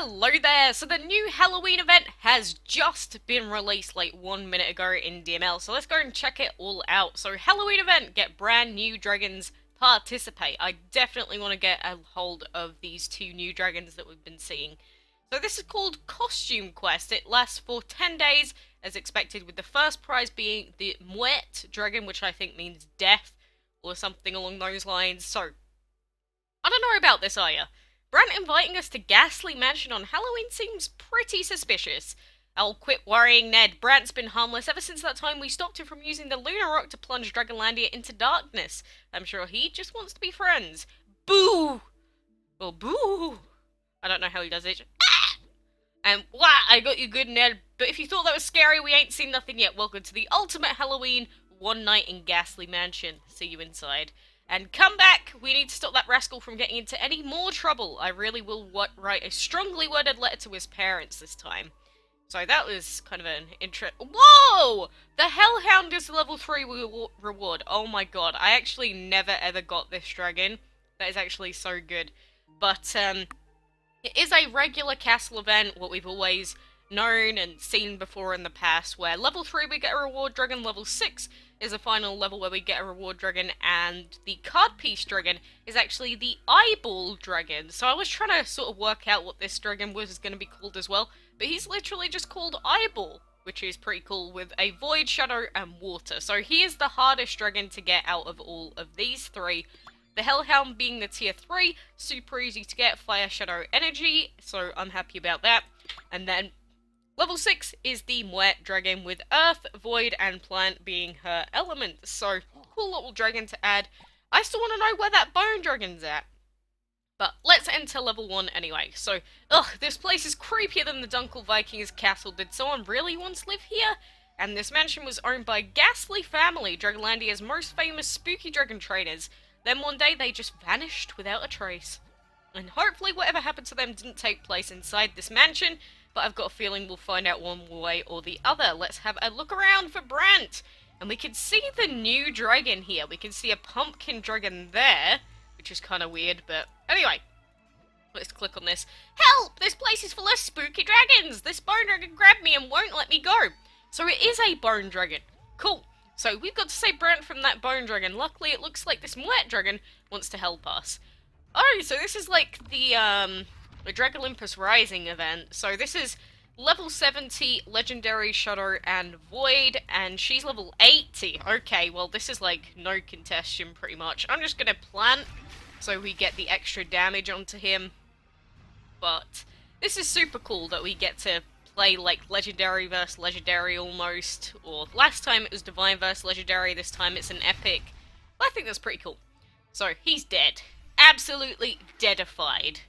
Hello there! So the new Halloween event has just been released like 1 minute ago in DML, so let's go and check it all out. So Halloween event, get brand new dragons, participate. I definitely want to get a hold of these two new dragons that we've been seeing. So this is called Costume Quest. It lasts for 10 days as expected, with the first prize being the Muerte dragon, which I think means death or something along those lines. So I don't know about this, are ya? Brant inviting us to Ghastly Mansion on Halloween seems pretty suspicious. I'll quit worrying, Ned. Brant's been harmless ever since that time we stopped him from using the Lunar Rock to plunge Dragonlandia into darkness. I'm sure he just wants to be friends. Boo! Or boo! I don't know how he does it. Ah! And wah! I got you good, Ned. But if you thought that was scary, we ain't seen nothing yet. Welcome to the ultimate Halloween, one night in Ghastly Mansion. See you inside. And come back! We need to stop that rascal from getting into any more trouble. I really will write a strongly worded letter to his parents this time. So that was kind of an Whoa! The Hellhound is level 3 reward. Oh my god, I actually never ever got this dragon. That is actually so good. But, it is a regular castle event, what we've always known and seen before in the past, where level 3 we get a reward dragon, level 6 is a final level where we get a reward dragon, and the card piece dragon is actually the eyeball dragon. So I was trying to sort of work out what this dragon was going to be called as well, but he's literally just called eyeball, which is pretty cool, with a void, shadow, and water. So he is the hardest dragon to get out of all of these three. The Hellhound being the tier 3, super easy to get, fire, shadow, energy, so I'm happy about that. And then level 6 is the Muerte dragon, with earth, void, and plant being her elements. So, cool little dragon to add. I still want to know where that bone dragon's at. But let's enter level 1 anyway. So, this place is creepier than the Dunkel Vikings castle. Did someone really once live here? And this mansion was owned by Ghastly family, Dragonlandia's most famous spooky dragon trainers. Then one day they just vanished without a trace. And hopefully whatever happened to them didn't take place inside this mansion, but I've got a feeling we'll find out one way or the other. Let's have a look around for Brant. And we can see the new dragon here. We can see a pumpkin dragon there, which is kind of weird, but anyway. Let's click on this. Help! This place is full of spooky dragons! This bone dragon grabbed me and won't let me go. So it is a bone dragon. Cool. So we've got to save Brant from that bone dragon. Luckily, it looks like this Muerte dragon wants to help us. Oh, so this is like the Dragon Olympus Rising event. So this is level 70, Legendary, Shadow, and Void, and she's level 80. Okay, well this is like no contestation pretty much. I'm just gonna plant so we get the extra damage onto him. But this is super cool that we get to play like Legendary versus Legendary almost. Or last time it was Divine versus Legendary, this time it's an Epic. I think that's pretty cool. So he's dead. Absolutely deadified.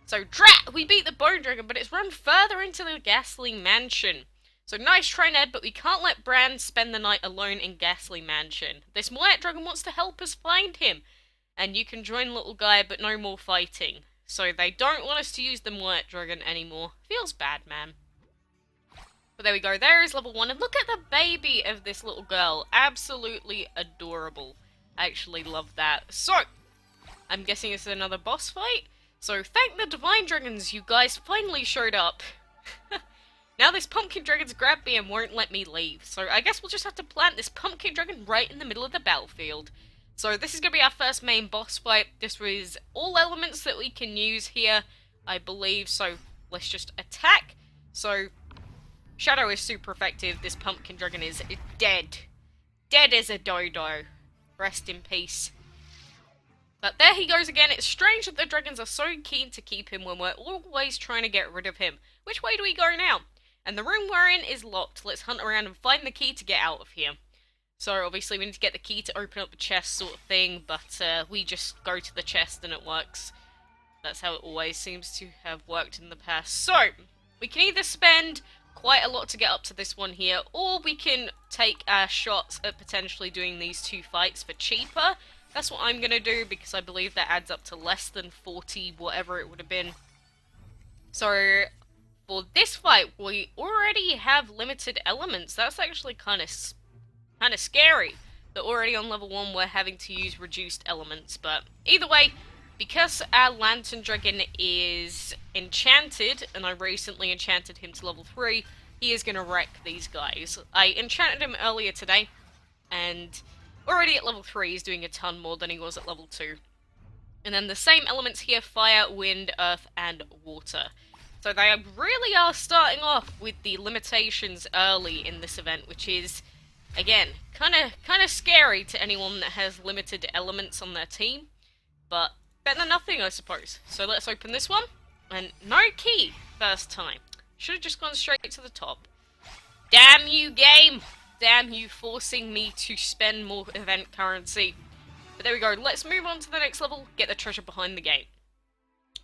So, drat! We beat the Bone Dragon, but it's run further into the Ghastly Mansion. So, nice try, Ned, but we can't let Bran spend the night alone in Ghastly Mansion. This Muerte Dragon wants to help us find him. And you can join little guy, but no more fighting. So, they don't want us to use the Muerte Dragon anymore. Feels bad, man. But there we go, there is level 1. And look at the baby of this little girl. Absolutely adorable. I actually love that. So, I'm guessing this is another boss fight. So, thank the Divine Dragons, you guys finally showed up. Now this Pumpkin Dragon's grabbed me and won't let me leave. So, I guess we'll just have to plant this Pumpkin Dragon right in the middle of the battlefield. So, this is going to be our first main boss fight. This was all elements that we can use here, I believe. So, let's just attack. So, Shadow is super effective. This Pumpkin Dragon is dead. Dead as a dodo. Rest in peace. But there he goes again. It's strange that the dragons are so keen to keep him when we're always trying to get rid of him. Which way do we go now? And the room we're in is locked. Let's hunt around and find the key to get out of here. So obviously we need to get the key to open up the chest sort of thing, but we just go to the chest and it works. That's how it always seems to have worked in the past. So, we can either spend quite a lot to get up to this one here, or we can take our shots at potentially doing these two fights for cheaper. That's what I'm going to do, because I believe that adds up to less than 40, whatever it would have been. So, for this fight, we already have limited elements. That's actually kind of scary. That already on level 1 we're having to use reduced elements, but either way, because our Lantern Dragon is enchanted, and I recently enchanted him to level 3, he is going to wreck these guys. I enchanted him earlier today, and already at level 3 he's doing a ton more than he was at level 2. And then the same elements here, fire, wind, earth, and water. So they really are starting off with the limitations early in this event, which is, again, kind of scary to anyone that has limited elements on their team. But better than nothing, I suppose. So let's open this one. And no key, first time. Should have just gone straight to the top. Damn you, game! Damn you, forcing me to spend more event currency. But there we go, let's move on to the next level, get the treasure behind the gate.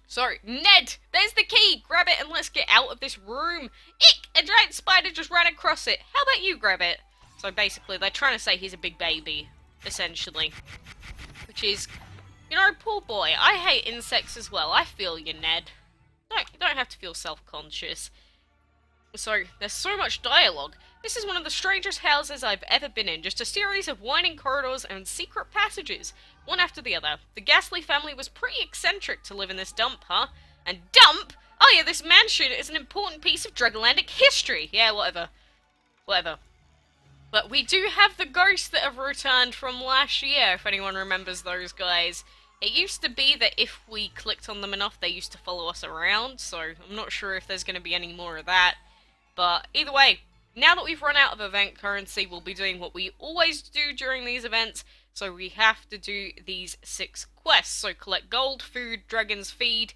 So, Ned, there's the key! Grab it and let's get out of this room! Ick! A giant spider just ran across it! How about you grab it? So basically, they're trying to say he's a big baby, essentially. Which is, you know, poor boy, I hate insects as well, I feel you, Ned. No, you don't have to feel self-conscious. So, there's so much dialogue. This is one of the strangest houses I've ever been in, just a series of winding corridors and secret passages, one after the other. The Ghastly family was pretty eccentric to live in this dump, huh? And dump? Oh yeah, this mansion is an important piece of Dragolandic history. Yeah, whatever. Whatever. But we do have the ghosts that have returned from last year, if anyone remembers those guys. It used to be that if we clicked on them enough, they used to follow us around, so I'm not sure if there's going to be any more of that. But either way, now that we've run out of event currency, we'll be doing what we always do during these events. So we have to do these 6 quests. So collect gold, food, dragons feed,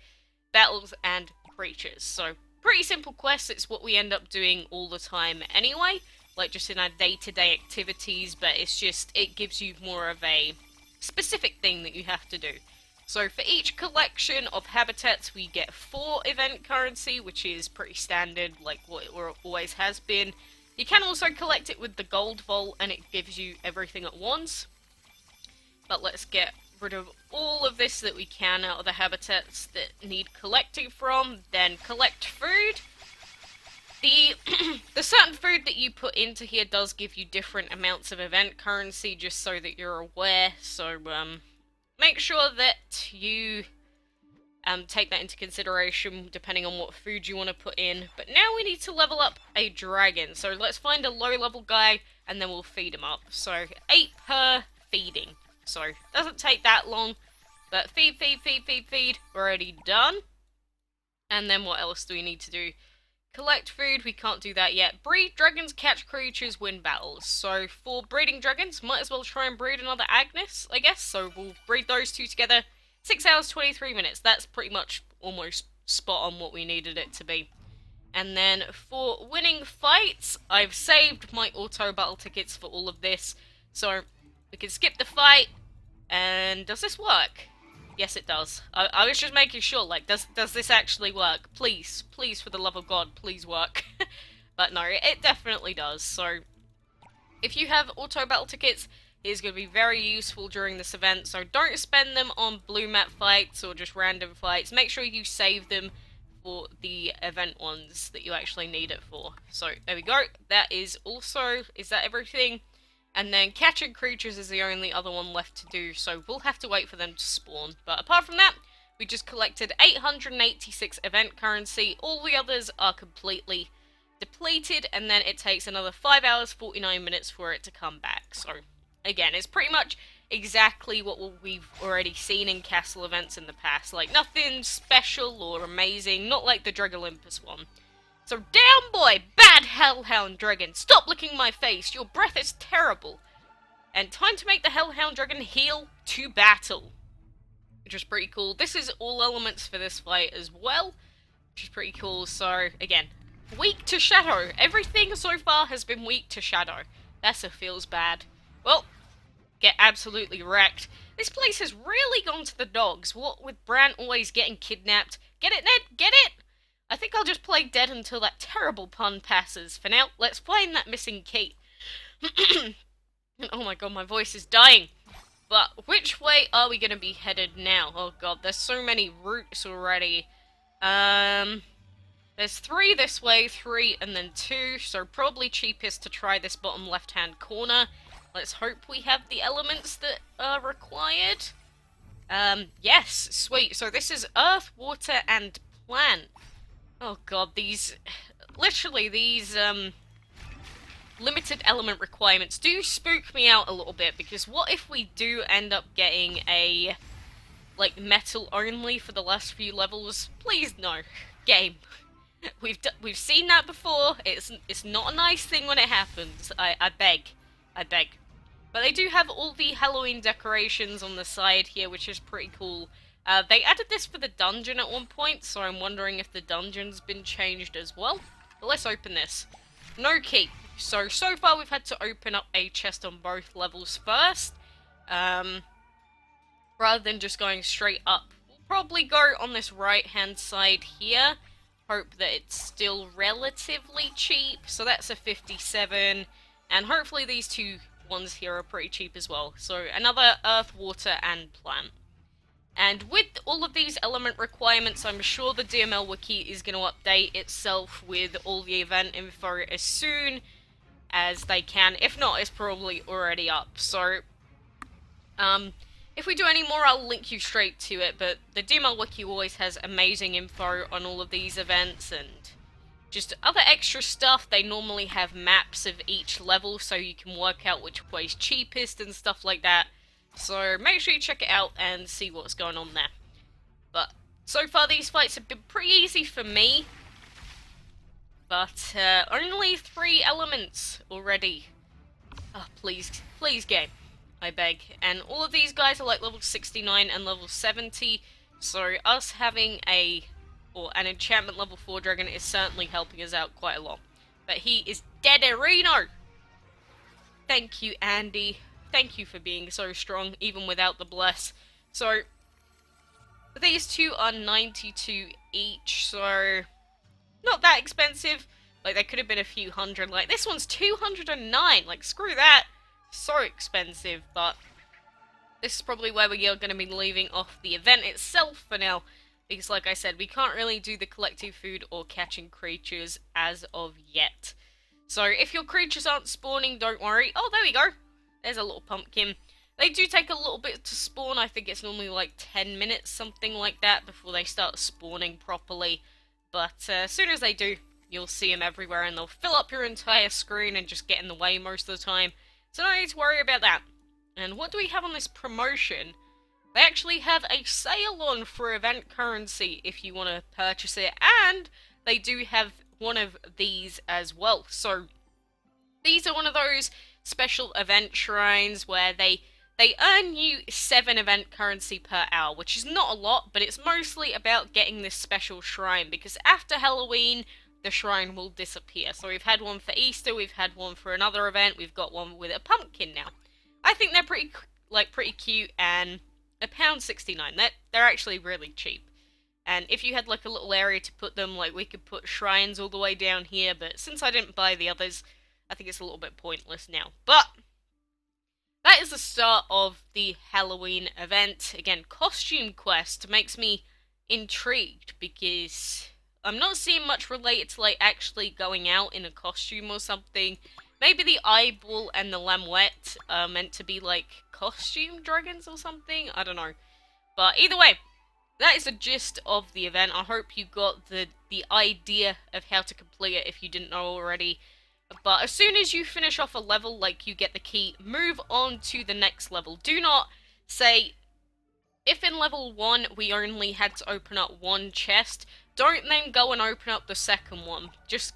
battles, and creatures. So pretty simple quests. It's what we end up doing all the time anyway. Like just in our day-to-day activities. But it's just, it gives you more of a specific thing that you have to do. So for each collection of habitats we get 4 event currency, which is pretty standard, like what it always has been. You can also collect it with the gold vault and it gives you everything at once. But let's get rid of all of this that we can out of the habitats that need collecting from. Then collect food. The certain food that you put into here does give you different amounts of event currency, just so that you're aware. So make sure that you take that into consideration depending on what food you want to put in. But now we need to level up a dragon. So let's find a low level guy and then we'll feed him up. So 8 per feeding. So doesn't take that long. But feed. We're already done. And then what else do we need to do? Collect food, we can't do that yet. Breed dragons, catch creatures, win battles. So for breeding dragons, might as well try and breed another Agnes, I guess. So we'll breed those 2 together. 6 hours, 23 minutes. That's pretty much almost spot on what we needed it to be. And then for winning fights, I've saved my auto battle tickets for all of this. So we can skip the fight. And does this work? Yes, it does. I was just making sure, like, does this actually work? Please, for the love of God, please work. But no, it definitely does. So, if you have auto battle tickets, it's going to be very useful during this event. So don't spend them on blue map fights or just random fights. Make sure you save them for the event ones that you actually need it for. So, there we go. That is that everything? And then catching creatures is the only other one left to do, so we'll have to wait for them to spawn. But apart from that, we just collected 886 event currency. All the others are completely depleted, and then it takes another 5 hours, 49 minutes for it to come back. So, again, it's pretty much exactly what we've already seen in castle events in the past. Like, nothing special or amazing, not like the Drag Olympus one. So down boy, bad Hellhound Dragon, stop licking my face, your breath is terrible. And time to make the Hellhound Dragon heal to battle. Which is pretty cool. This is all elements for this fight as well, which is pretty cool. So, again, weak to Shadow. Everything so far has been weak to Shadow. That feels bad. Well, get absolutely wrecked. This place has really gone to the dogs, what with Bran always getting kidnapped. Get it, Ned? Get it? I think I'll just play dead until that terrible pun passes. For now, let's find that missing key. Oh my god, my voice is dying. But which way are we going to be headed now? Oh god, there's so many routes already. There's 3 this way, 3, and then 2. So probably cheapest to try this bottom left-hand corner. Let's hope we have the elements that are required. Yes, sweet. So this is earth, water, and plant. Oh god, these... Literally, these, limited element requirements do spook me out a little bit, because what if we do end up getting a, like, metal only for the last few levels? Please no. Game. We've seen that before. It's not a nice thing when it happens. I beg. I beg. But they do have all the Halloween decorations on the side here, which is pretty cool. They added this for the dungeon at one point, so I'm wondering if the dungeon's been changed as well. But let's open this. No key. So far we've had to open up a chest on both levels first. Rather than just going straight up. We'll probably go on this right-hand side here. Hope that it's still relatively cheap. So that's a 57. And hopefully these two ones here are pretty cheap as well. So another earth, water, and plant. And with all of these element requirements, I'm sure the DML wiki is going to update itself with all the event info as soon as they can. If not, it's probably already up. So, if we do any more, I'll link you straight to it. But the DML wiki always has amazing info on all of these events and just other extra stuff. They normally have maps of each level, so you can work out which way's cheapest and stuff like that. So make sure you check it out and see what's going on there. But so far these fights have been pretty easy for me. But only 3 elements already. Oh, please, please game. I beg. And all of these guys are like level 69 and level 70. So us having an enchantment level 4 dragon is certainly helping us out quite a lot. But he is dead-erino! Thank you, Andy. Thank you for being so strong, even without the bless. So, these two are 92 each, so not that expensive. Like, they could have been a few hundred. Like, this one's 209. Like, screw that. So expensive, but this is probably where we are going to be leaving off the event itself for now. Because, like I said, we can't really do the collecting food or catching creatures as of yet. So, if your creatures aren't spawning, don't worry. Oh, there we go. There's a little pumpkin. They do take a little bit to spawn. I think it's normally like 10 minutes, something like that, before they start spawning properly. But as soon as they do, you'll see them everywhere, and they'll fill up your entire screen and just get in the way most of the time. So no need to worry about that. And what do we have on this promotion? They actually have a sale on for event currency if you want to purchase it. And they do have one of these as well. So these are one of those special event shrines where they earn you 7 event currency per hour, which is not a lot, but it's mostly about getting this special shrine, because after Halloween, the shrine will disappear. So we've had one for Easter, we've had one for another event, we've got one with a pumpkin now. I think they're pretty cute, and £1.69. They're actually really cheap. And if you had like a little area to put them, like we could put shrines all the way down here, but since I didn't buy the others, I think it's a little bit pointless now. But that is the start of the Halloween event. Again, costume quest makes me intrigued because I'm not seeing much related to like actually going out in a costume or something. Maybe the eyeball and the lamouette are meant to be like costume dragons or something. I don't know. But either way, that is the gist of the event. I hope you got the idea of how to complete it if you didn't know already. But as soon as you finish off a level, like you get the key, move on to the next level. Do not say, if in level 1 we only had to open up 1 chest, don't then go and open up the second one. Just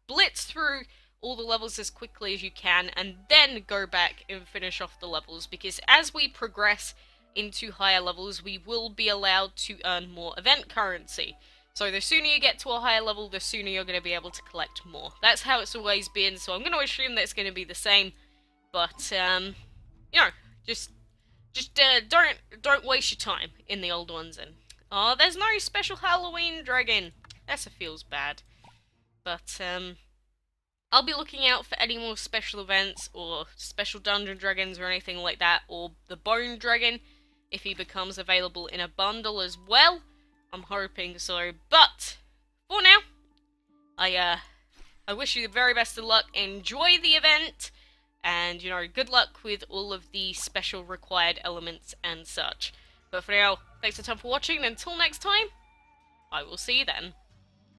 blitz through all the levels as quickly as you can, and then go back and finish off the levels. Because as we progress into higher levels, we will be allowed to earn more event currency. So the sooner you get to a higher level, the sooner you're going to be able to collect more. That's how it's always been, so I'm going to assume that it's going to be the same. But, you know, just don't waste your time in the old ones. And oh, there's no special Halloween dragon. That feels bad. But, I'll be looking out for any more special events or special dungeon dragons or anything like that, or the bone dragon, if he becomes available in a bundle as well. I'm hoping so, but for now, I wish you the very best of luck. Enjoy the event, and, you know, good luck with all of the special required elements and such. But for now, thanks a ton for watching, and until next time, I will see you then.